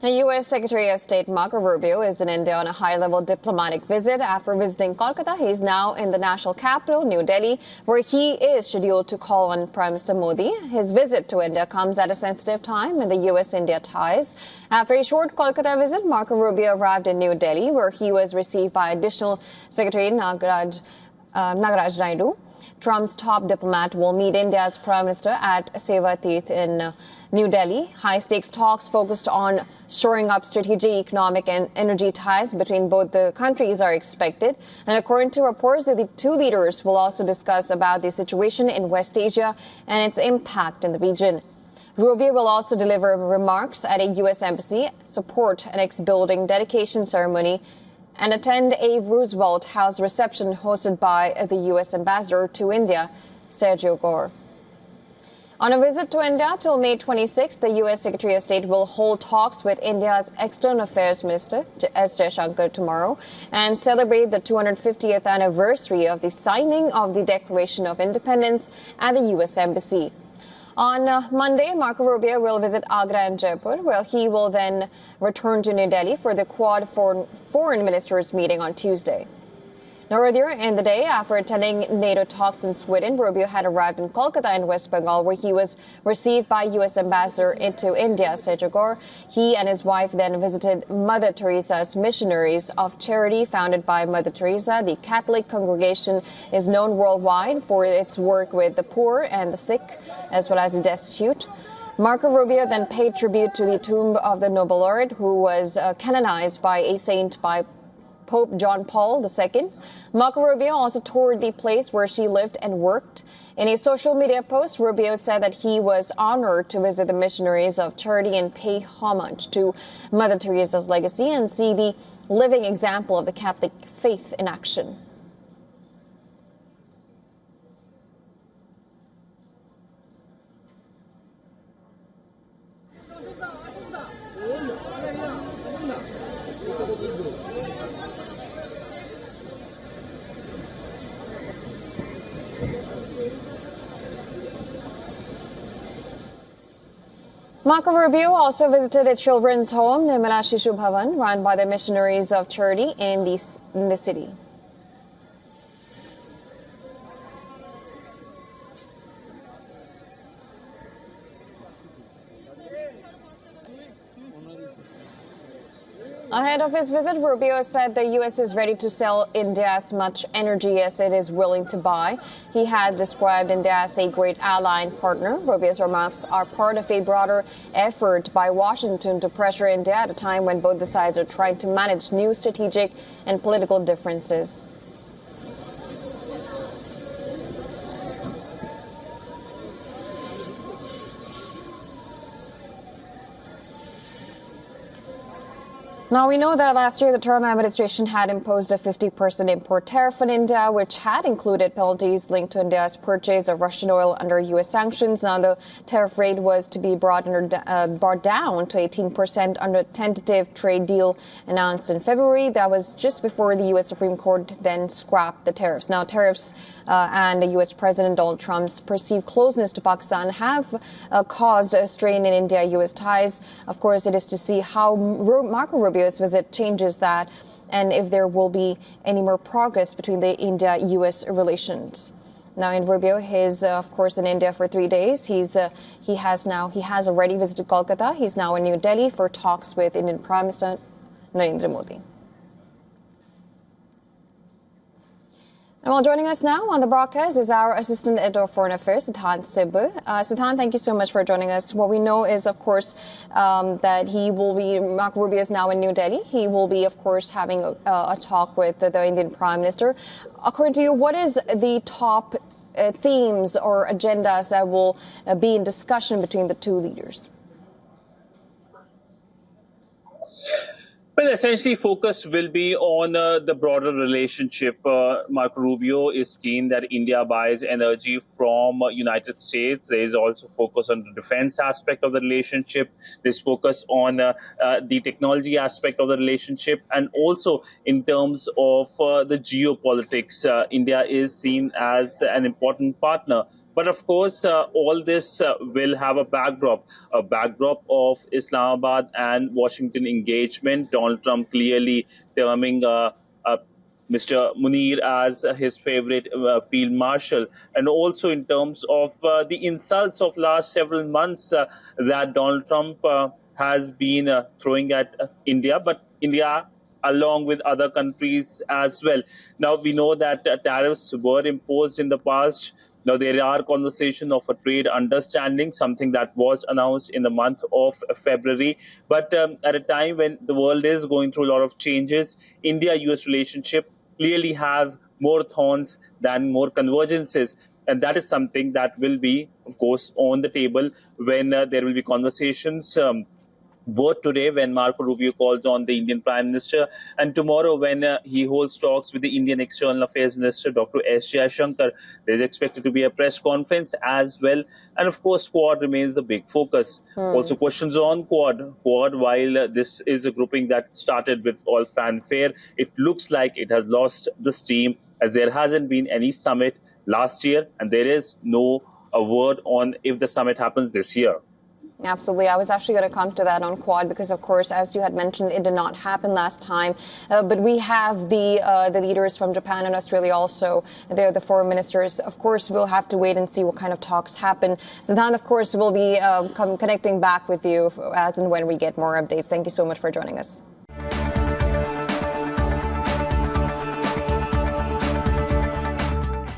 Now, U.S. Secretary of State Marco Rubio is in India on a high-level diplomatic visit. After visiting Kolkata, he's now in the national capital, New Delhi, where he is scheduled to call on Prime Minister Modi. His visit to India comes at a sensitive time in the U.S.-India ties. After a short Kolkata visit, Marco Rubio arrived in New Delhi, where he was received by Additional Secretary Nagaraj Naidu. Trump's top diplomat will meet India's Prime Minister at Seva Teerth in New Delhi. High-stakes talks focused on shoring up strategic, economic and energy ties between both the countries are expected. And according to reports, the two leaders will also discuss about the situation in West Asia and its impact in the region. Rubio will also deliver remarks at a U.S. embassy, support an ex-building dedication ceremony, and attend a Roosevelt House reception hosted by the U.S. ambassador to India, Sergio Gore. On a visit to India till May 26, the U.S. Secretary of State will hold talks with India's External Affairs Minister, S. Jaishankar, tomorrow and celebrate the 250th anniversary of the signing of the Declaration of Independence at the U.S. Embassy. On Monday, Marco Rubio will visit Agra and Jaipur, where he will then return to New Delhi for the Quad Foreign Ministers meeting on Tuesday. Now, earlier in the day, after attending NATO talks in Sweden, Rubio had arrived in Kolkata in West Bengal, where he was received by U.S. Ambassador into India, Sergio Gore. He and his wife then visited Mother Teresa's Missionaries of Charity, founded by Mother Teresa. The Catholic congregation is known worldwide for its work with the poor and the sick, as well as the destitute. Marco Rubio then paid tribute to the tomb of the Nobel laureate, who was canonized by a saint by Pope John Paul II. Marco Rubio also toured the place where she lived and worked. In a social media post, Rubio said that he was honored to visit the Missionaries of Charity and pay homage to Mother Teresa's legacy and see the living example of the Catholic faith in action. Marco Rubio also visited a children's home, Nirmala Shishu Bhavan, run by the Missionaries of Charity in the city. Ahead of his visit, Rubio said the U.S. is ready to sell India as much energy as it is willing to buy. He has described India as a great ally and partner. Rubio's remarks are part of a broader effort by Washington to pressure India at a time when both the sides are trying to manage new strategic and political differences. Now, we know that last year the Trump administration had imposed a 50% import tariff on India, which had included penalties linked to India's purchase of Russian oil under U.S. sanctions. Now, the tariff rate was to be brought down to 18% under a tentative trade deal announced in February. That was just before the U.S. Supreme Court then scrapped the tariffs. Now, tariffs and the U.S. President Donald Trump's perceived closeness to Pakistan have caused a strain in India-U.S. ties. Of course, it is to see how Marco Rubio's visit changes that and if there will be any more progress between the India-U.S. relations. Now, in Rubio, he's of course in India for 3 days. He has already visited Kolkata. He's now in New Delhi for talks with Indian Prime Minister Narendra Modi. And while joining us now on the broadcast is our Assistant Editor of Foreign Affairs, Seva Teerth. Seva, thank you so much for joining us. What we know is, of course, that Marco Rubio is now in New Delhi. He will be, of course, having a talk with the Indian Prime Minister. According to you, what is the top themes or agendas that will be in discussion between the two leaders? Well, essentially, focus will be on the broader relationship. Marco Rubio is keen that India buys energy from United States. There is also focus on the defense aspect of the relationship. There's focus on the technology aspect of the relationship. And also in terms of the geopolitics, India is seen as an important partner But of course, all this will have a backdrop of Islamabad and Washington engagement. Donald Trump clearly terming Mr. Munir as his favorite field marshal, and also in terms of the insults of last several months that Donald Trump has been throwing at India, but India along with other countries as well. Now we know that tariffs were imposed in the past. Now there are conversation of a trade understanding, something that was announced in the month of February. But at a time when the world is going through a lot of changes, India-US relationship clearly have more thorns than more convergences. And that is something that will be, of course, on the table when there will be conversations. Both today when Marco Rubio calls on the Indian Prime Minister, and tomorrow when he holds talks with the Indian External Affairs Minister, Dr. S. Jaishankar. There is expected to be a press conference as well. And of course, Quad remains the big focus. Also, questions on Quad. Quad, while this is a grouping that started with all fanfare, it looks like it has lost the steam as there hasn't been any summit last year, and there is no a word on if the summit happens this year. Absolutely. I was actually going to come to that on Quad because, of course, as you had mentioned, it did not happen last time. But we have the leaders from Japan and Australia also. They're the foreign ministers. Of course, we'll have to wait and see what kind of talks happen. Siddhant, of course, will be connecting back with you as and when we get more updates. Thank you so much for joining us.